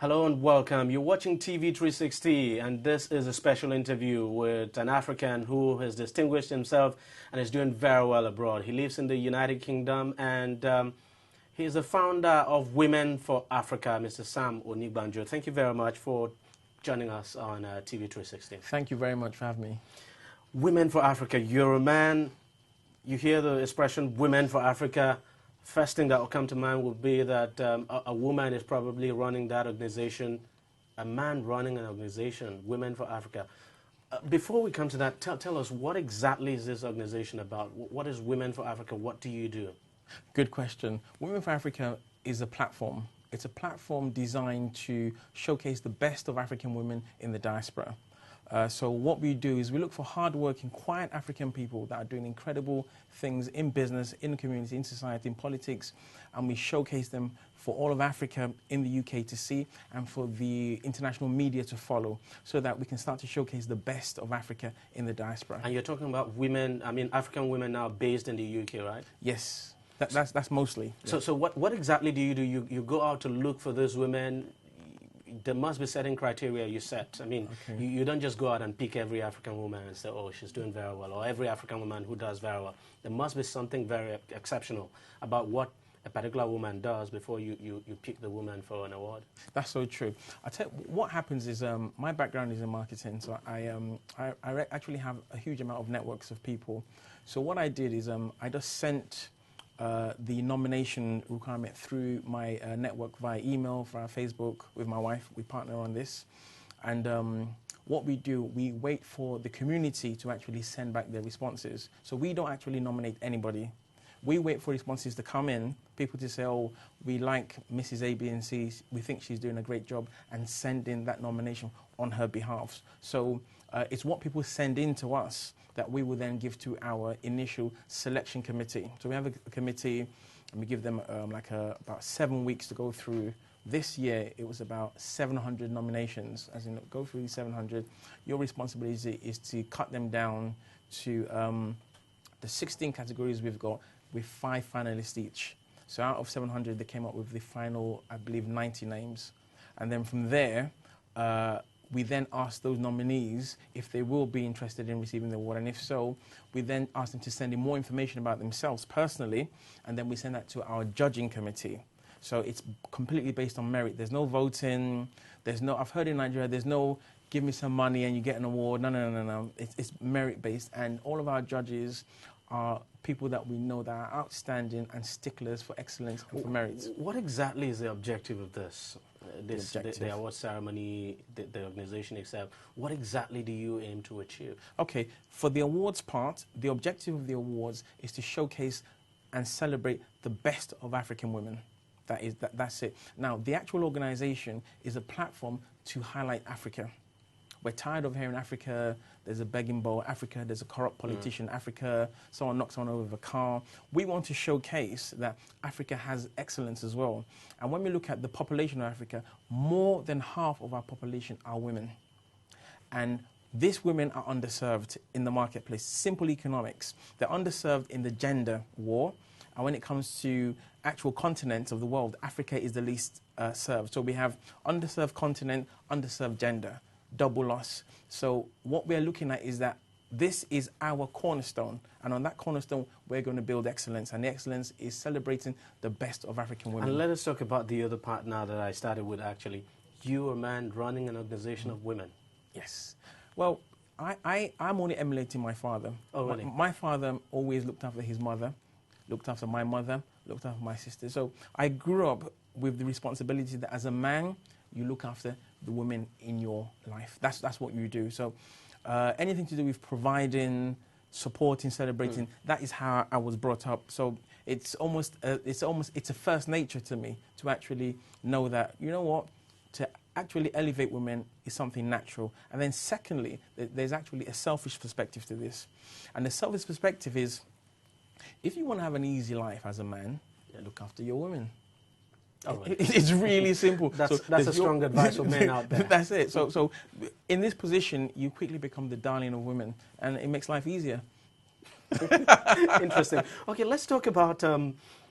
Hello and welcome. You're watching TV360, and this is a special interview with an African who has distinguished himself and is doing very well abroad. He lives in the United Kingdom, and he is the founder of Women for Africa, Mr. Sam Onigbanjo. Thank you very much for joining us on TV360. Thank you very much for having me. Women for Africa. You're a man. You hear the expression Women for Africa. First thing that will come to mind would be that a woman is probably running that organization, a man running an organization, Women for Africa. Before we come to that, tell us, what exactly is this organization about? What is Women for Africa? What do you do? Good question. Women for Africa is a platform. It's a platform designed to showcase the best of African women in the diaspora. So what we do is we look for hard-working, quiet African people that are doing incredible things in business, in the community, in society, in politics, and we showcase them for all of Africa in the UK to see and for the international media to follow, so that we can start to showcase the best of Africa in the diaspora. And you're talking about women, I mean African women now based in the UK, right? Yes, that's mostly. Yeah. So what exactly do? You go out to look for those women. There must be certain criteria you set. I mean, okay. You don't just go out and pick every African woman and say, oh, she's doing very well, or every African woman who does very well. There must be something very exceptional about what a particular woman does before you pick the woman for an award. That's so true. I tell you, what happens is my background is in marketing, so I actually have a huge amount of networks of people. So what I did is I just sent the nomination requirement through my network via email, via Facebook with my wife. We partner on this. And what we do, we wait for the community to actually send back their responses. So we don't actually nominate anybody. We wait for responses to come in, people to say, oh, we like Mrs. A, B, and C, we think she's doing a great job, and send in that nomination on her behalf. So it's what people send in to us that we will then give to our initial selection committee. So we have a committee, and we give them about 7 weeks to go through. This year, it was about 700 nominations, as in go through these 700. Your responsibility is to cut them down to the 16 categories we've got, with 5 finalists each. So out of 700, they came up with the final, I believe, 90 names. And then from there, we then ask those nominees if they will be interested in receiving the award. And if so, we then ask them to send in more information about themselves personally, and then we send that to our judging committee. So it's completely based on merit. There's no voting. There's no, I've heard in Nigeria, there's no give me some money and you get an award. No. It's merit-based. And all of our judges are people that we know that are outstanding and sticklers for excellence and for merit. What exactly is the objective of this? The award ceremony, the organization itself. What exactly do you aim to achieve? Okay, for the awards part, the objective of the awards is to showcase and celebrate the best of African women. That's it. Now, the actual organization is a platform to highlight Africa. We're tired of hearing Africa, there's a begging bowl, Africa, there's a corrupt politician, Africa, someone knocks someone over with a car. We want to showcase that Africa has excellence as well. And when we look at the population of Africa, more than half of our population are women. And these women are underserved in the marketplace. Simple economics. They're underserved in the gender war. And when it comes to actual continents of the world, Africa is the least served. So we have underserved continent, underserved gender. Double loss. So what we're looking at is that this is our cornerstone, and on that cornerstone we're going to build excellence, and the excellence is celebrating the best of African women. And let us talk about the other part now that I started with. Actually, you, a man running an organization of women. Yes. Well, I'm only emulating my father. Oh, really? My father always looked after his mother, looked after my mother, looked after my sister. So I grew up with the responsibility that as a man, you look after the women in your life. That's what you do. So anything to do with providing, supporting, celebrating, that is how I was brought up. So it's a first nature to me to actually know that, you know what, to actually elevate women is something natural. And then secondly, there's actually a selfish perspective to this. And the selfish perspective is, if you want to have an easy life as a man, look after your women. Oh, right. It's really simple. That's a strong advice for men out there. That's it. So in this position, you quickly become the darling of women, and it makes life easier. Interesting. Okay, let's talk about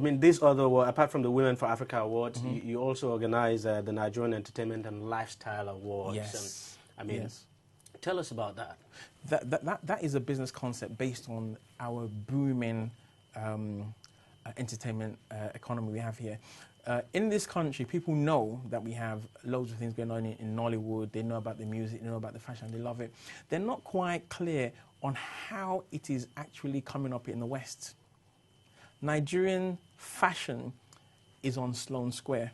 I mean, these other, apart from the Women for Africa Awards, you also organize the Nigerian Entertainment and Lifestyle Awards. Yes. And, I mean, tell us about that. That is a business concept based on our booming entertainment economy we have here. In this country, people know that we have loads of things going on in Nollywood. They know about the music, they know about the fashion, they love it. They're not quite clear on how it is actually coming up in the West. Nigerian fashion is on Sloane Square.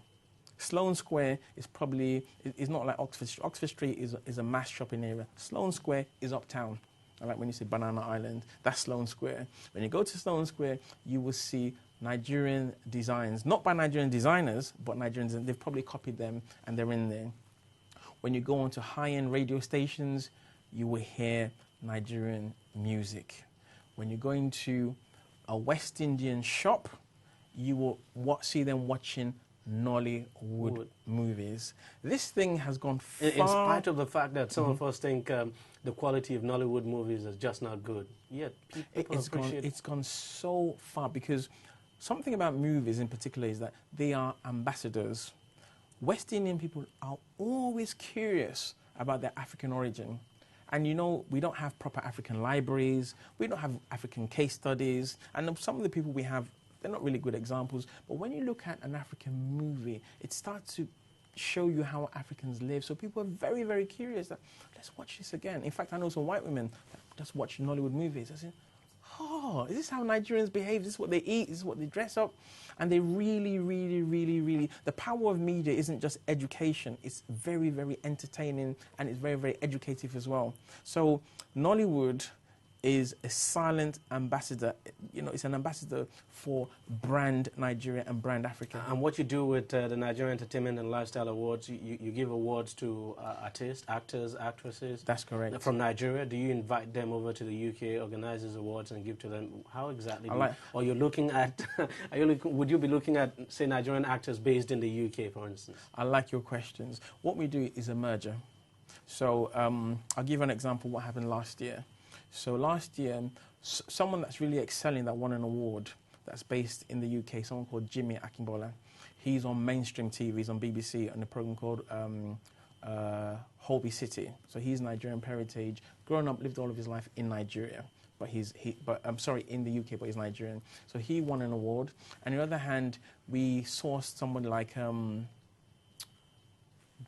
Sloane Square is probably, is not like Oxford Street. Oxford Street is a mass shopping area. Sloane Square is uptown. I like when you say Banana Island, that's Sloane Square. When you go to Sloane Square, you will see Nigerian designs, not by Nigerian designers, but Nigerians, and they've probably copied them and they're in there. When you go onto high-end radio stations, you will hear Nigerian music. When you go into a West Indian shop, you will see them watching Nollywood movies. This thing has gone far. In spite of the fact that some of us think the quality of Nollywood movies is just not good, yet people appreciate it. It's gone so far, because something about movies in particular is that they are ambassadors. West Indian people are always curious about their African origin. And you know, we don't have proper African libraries, we don't have African case studies, and some of the people we have, they're not really good examples. But when you look at an African movie, it starts to show you how Africans live. So people are very, very curious that, let's watch this again. In fact, I know some white women that just watch Nollywood movies. I say, oh, is this how Nigerians behave? Is this what they eat? Is this what they dress up? And they really, really, really, really, the power of media isn't just education. It's very, very entertaining, and it's very, very educative as well. So Nollywood is a silent ambassador. You know, it's an ambassador for brand Nigeria and brand Africa. And what you do with the Nigerian Entertainment and Lifestyle Awards, you give awards to artists, actors, actresses. That's correct. From Nigeria. Do you invite them over to the UK, organize these awards, and give to them? How exactly? Or you're looking at? Would you be looking at, say, Nigerian actors based in the UK, for instance? I like your questions. What we do is a merger. So I'll give you an example. What happened last year? So last year, someone that's really excelling that won an award that's based in the UK, someone called Jimmy Akingbola. He's on mainstream TV, he's on BBC on a program called Holby City. So he's Nigerian heritage, grown up, lived all of his life in Nigeria. But in the UK, but he's Nigerian. So he won an award. And on the other hand, we sourced someone like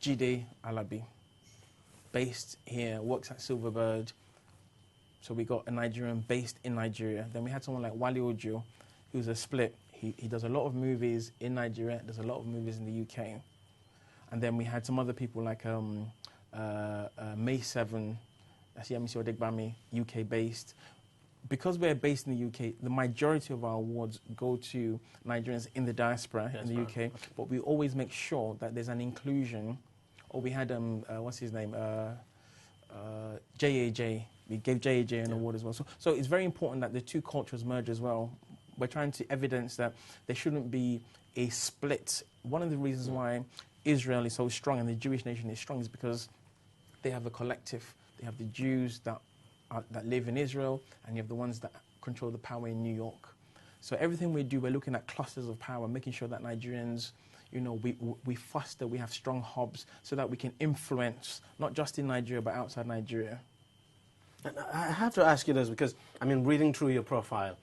Jide Alabi, based here, works at Silverbird. So we got a Nigerian based in Nigeria. Then we had someone like Wale Ojo, who's a split. He does a lot of movies in Nigeria, does a lot of movies in the UK. And then we had some other people like May 7, that's Yemisi Odegbami, UK based. Because we're based in the UK, the majority of our awards go to Nigerians in the diaspora in the UK. Okay. But we always make sure that there's an inclusion. Or we had, what's his name? JAJ. We gave JAJ an award as well. So it's very important that the two cultures merge as well. We're trying to evidence that there shouldn't be a split. One of the reasons why Israel is so strong and the Jewish nation is strong is because they have a collective. They have the Jews that live in Israel, and you have the ones that control the power in New York. So everything we do, we're looking at clusters of power, making sure that Nigerians, you know, we foster, we have strong hubs so that we can influence, not just in Nigeria, but outside Nigeria. I have to ask you this because, I mean, reading through your profile,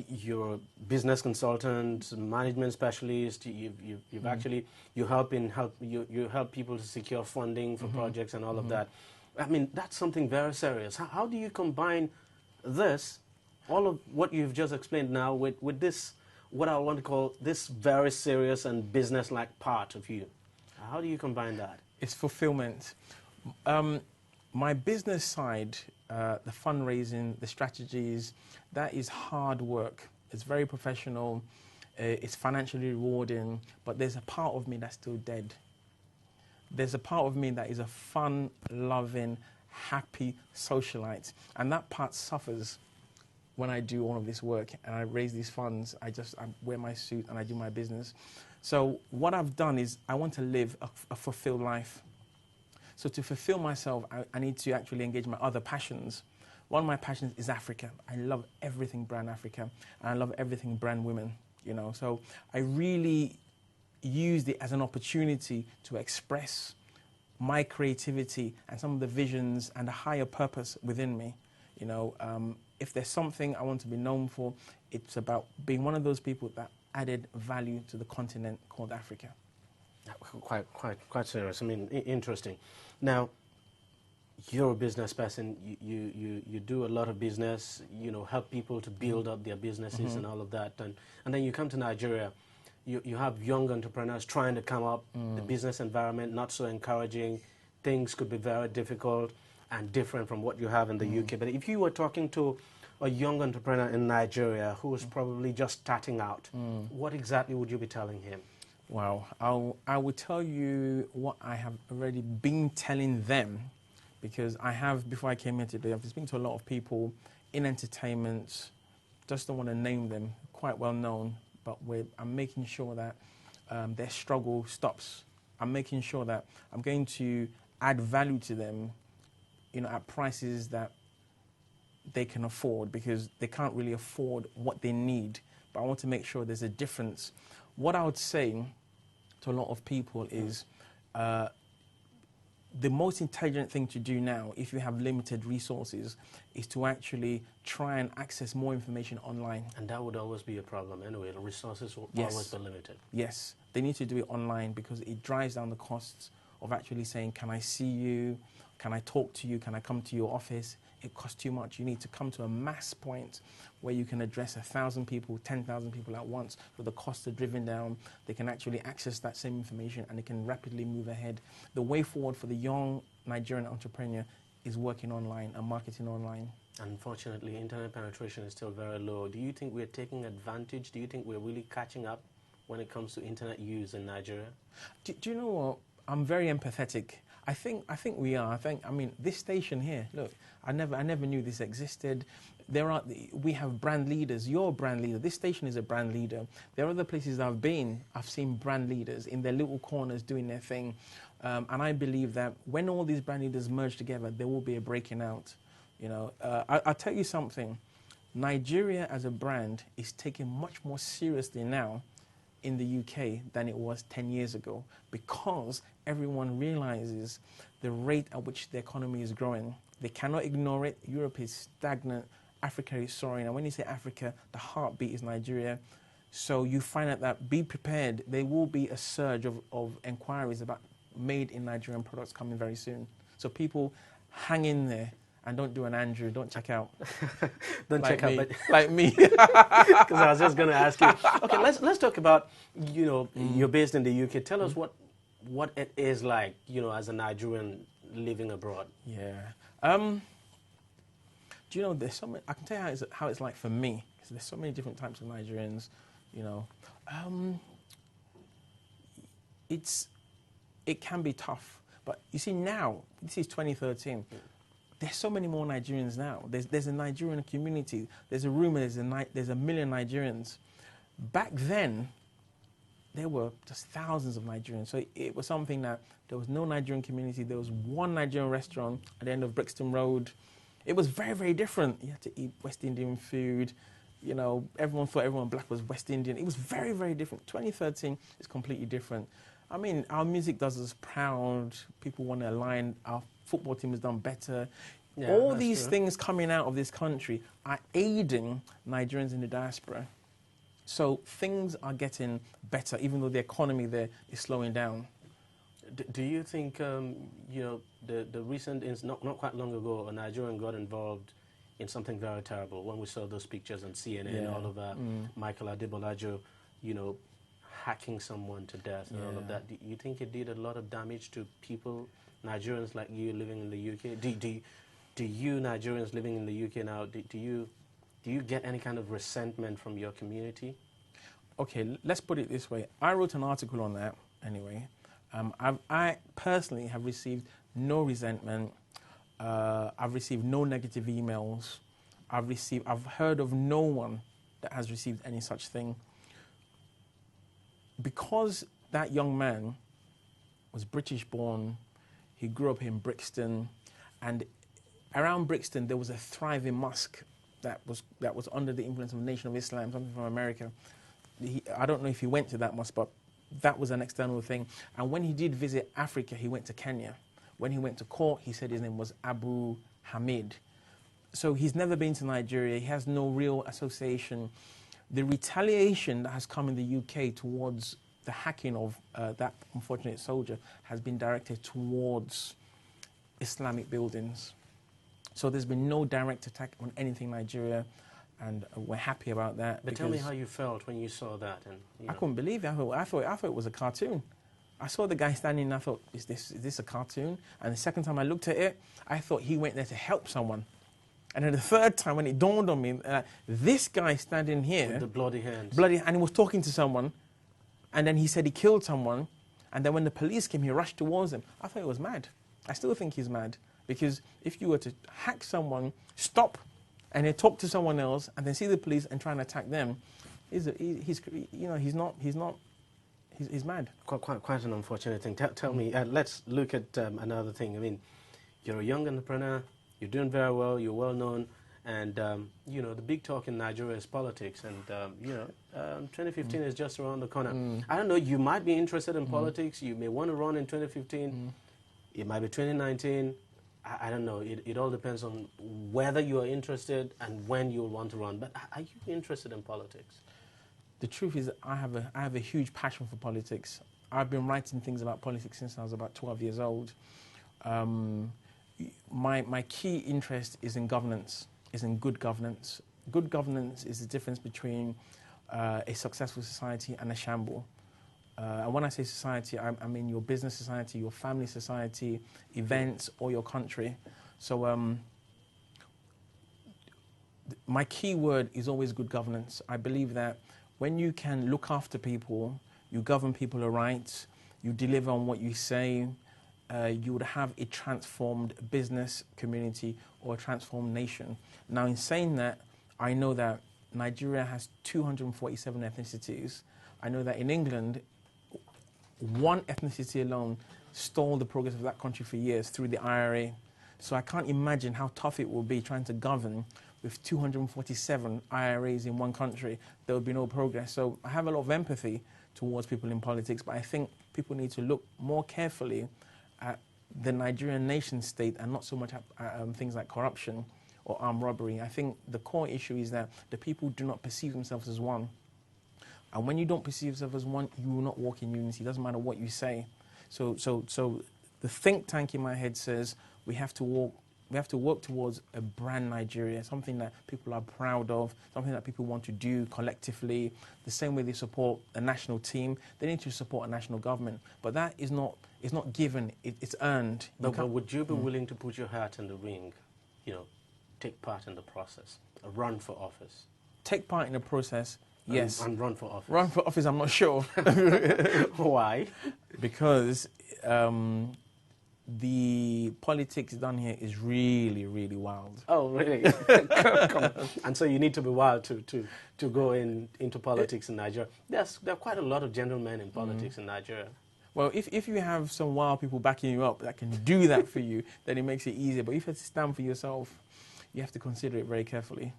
you're a business consultant, management specialist. You've actually you help people to secure funding for projects and all of that. I mean, that's something very serious. How do you combine this, all of what you've just explained now, with this, what I want to call this very serious and business-like part of you? How do you combine that? It's fulfillment. My business side, the fundraising, the strategies, that is hard work. It's very professional. It's financially rewarding, but there's a part of me that's still dead. There's a part of me that is a fun-loving, happy socialite, and that part suffers when I do all of this work and I raise these funds. I wear my suit and I do my business. So what I've done is I want to live a fulfilled life. So to fulfill myself, I need to actually engage my other passions. One of my passions is Africa. I love everything brand Africa, and I love everything brand women. you know. So I really used it as an opportunity to express my creativity and some of the visions and the higher purpose within me. You know, if there's something I want to be known for, it's about being one of those people that added value to the continent called Africa. Quite serious. I mean, interesting. Now, you're a business person. You do a lot of business. You know, help people to build up their businesses and all of that. And then you come to Nigeria. You have young entrepreneurs trying to come up. The business environment not so encouraging. Things could be very difficult and different from what you have in the UK. But if you were talking to a young entrepreneur in Nigeria who is probably just starting out, what exactly would you be telling him? Wow. I will tell you what I have already been telling them, because I have, before I came here today, I've been speaking to a lot of people in entertainment, just don't want to name them, quite well known, but I'm making sure that their struggle stops. I'm making sure that I'm going to add value to them, you know, at prices that they can afford, because they can't really afford what they need. But I want to make sure there's a difference. What I would say to a lot of people is the most intelligent thing to do now, if you have limited resources, is to actually try and access more information online. And that would always be a problem anyway. The resources will always be limited. Yes, they need to do it online, because it drives down the costs of actually saying, can I see you? Can I talk to you? Can I come to your office? It costs too much. You need to come to a mass point where you can address 1,000 people, 10,000 people at once, where the costs are driven down. They can actually access that same information and they can rapidly move ahead. The way forward for the young Nigerian entrepreneur is working online and marketing online. Unfortunately, internet penetration is still very low. Do you think we're taking advantage? Do you think we're really catching up when it comes to internet use in Nigeria? Do you know what? I'm very empathetic. I think we are. I mean, this station here, look, I never knew this existed. We have brand leaders. You're a brand leader. This station is a brand leader. There are other places I've been. I've seen brand leaders in their little corners doing their thing. And I believe that when all these brand leaders merge together, there will be a breaking out. You know, I'll tell you something. Nigeria as a brand is taken much more seriously now in the UK than it was 10 years ago, because everyone realizes the rate at which the economy is growing. They cannot ignore it. Europe is stagnant. Africa is soaring. And when you say Africa, the heartbeat is Nigeria. So you find out that, be prepared, there will be a surge of inquiries about made in Nigerian products coming very soon. So people hang in there. And don't do an Andrew, don't check out. Don't like check out, me. but Like me. Because I was just going to ask you. Okay, let's talk about, you know, you're based in the UK. Tell us what it is like, you know, as a Nigerian living abroad. Yeah. Do you know, there's so many, I can tell you how it's like for me, because there's so many different types of Nigerians, you know. It can be tough. But you see now, this is 2013. There's so many more Nigerians now. There's a Nigerian community. There's a rumor there's a million Nigerians. Back then, there were just thousands of Nigerians. So it was something that there was no Nigerian community. There was one Nigerian restaurant at the end of Brixton Road. It was very, very different. You had to eat West Indian food. You know, everyone thought everyone black was West Indian. It was very, very different. 2013 is completely different. I mean, our music does us proud. People want to align. Our football team has done better. Yeah, all these things coming out of this country are aiding Nigerians in the diaspora. So things are getting better, even though the economy there is slowing down. Do you think, you know, the recent, not quite long ago, a Nigerian got involved in something very terrible when we saw those pictures on CNN, all of that, Michael Adebolajo, you know, hacking someone to death and all of that. Do you think it did a lot of damage to people, Nigerians like you living in the UK? Do you Nigerians living in the UK now, do you get any kind of resentment from your community? Okay, let's put it this way. I wrote an article on that anyway. I personally have received no resentment. I've received no negative emails. I've heard of no one that has received any such thing. Because that young man was British born, he grew up in Brixton, and around Brixton there was a thriving mosque that was under the influence of the Nation of Islam, something from America. I don't know if he went to that mosque, but that was an external thing. And when he did visit Africa, he went to Kenya. When he went to court, he said his name was Abu Hamid. So he's never been to Nigeria. He has no real association. The retaliation that has come in the UK towards the hacking of that unfortunate soldier has been directed towards Islamic buildings. So there's been no direct attack on anything Nigeria, and we're happy about that. But tell me how you felt when you saw that. And I couldn't believe it. I thought it was a cartoon. I saw the guy standing and I thought, is this a cartoon? And the second time I looked at it, I thought he went there to help someone. And then the third time when it dawned on me, this guy standing here... With the bloody hands. And he was talking to someone, and then he said he killed someone, and then when the police came, he rushed towards them. I thought he was mad. I still think he's mad, because if you were to hack someone, stop, and then talk to someone else, and then see the police and try and attack them, he's mad. Quite an unfortunate thing. Tell me, let's look at another thing. I mean, you're a young entrepreneur, you're doing very well, you're well known, and you know, the big talk in Nigeria is politics, and you know, 2015 is just around the corner. I don't know, you might be interested in politics, you may want to run in 2015, it might be 2019, I don't know, it all depends on whether you are interested and when you'll want to run, but are you interested in politics? The truth is, I have a huge passion for politics. I've been writing things about politics since I was about 12 years old. My key interest is in governance, is in good governance. Good governance is the difference between a successful society and a shamble. And when I say society, I mean your business society, your family society, events, or your country. So my key word is always good governance. I believe that when you can look after people, you govern people aright, you deliver on what you say, you would have a transformed business community or a transformed nation. Now, in saying that, I know that Nigeria has 247 ethnicities. I know that in England, one ethnicity alone stalled the progress of that country for years through the IRA. So I can't imagine how tough it will be trying to govern with 247 IRAs in one country. There will be no progress. So I have a lot of empathy towards people in politics, but I think people need to look more carefully at the Nigerian nation state and not so much at things like corruption or armed robbery. I think the core issue is that the people do not perceive themselves as one. And when you don't perceive yourself as one, you will not walk in unity. It doesn't matter what you say. So the think tank in my head says we have to work towards a brand Nigeria, something that people are proud of, something that people want to do collectively. The same way they support a national team, they need to support a national government. But that is not given, it's earned. But would you be willing to put your hat in the ring, you know, take part in the process, run for office? Take part in the process, yes. And run for office? Run for office, I'm not sure. Why? Because the politics done here is really, really wild. Oh, really? Come on. And so you need to be wild to go into politics in Nigeria. There are quite a lot of gentlemen in politics in Nigeria. Well, if you have some wild people backing you up that can do that for you, then it makes it easier. But if you have to stand for yourself, you have to consider it very carefully.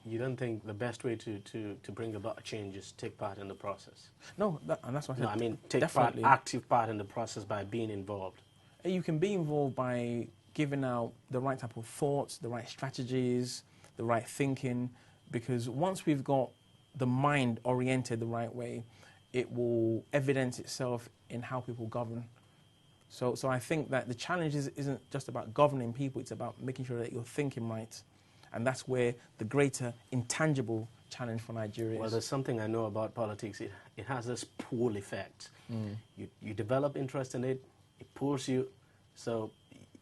You don't think the best way to bring about a change is take part in the process? No, and that's what I said. No, I mean take active part in the process by being involved. You can be involved by giving out the right type of thoughts, the right strategies, the right thinking, because once we've got the mind oriented the right way, it will evidence itself in how people govern. So I think that the challenge isn't just about governing people, it's about making sure that you're thinking right. And that's where the greater intangible challenge for Nigeria is. Well, there's something I know about politics. It has this pull effect. You develop interest in it, it pulls you. So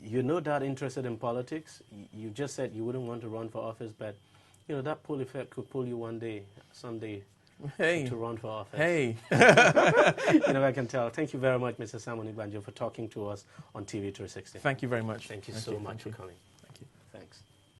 you're no doubt interested in politics. You just said you wouldn't want to run for office, but you know that pull effect could pull you one day, someday, to run for office. Hey. You know, I can tell. Thank you very much, Mr. Sam Onigbanjo, for talking to us on TV360. Thank you very much. Thank you so much for coming.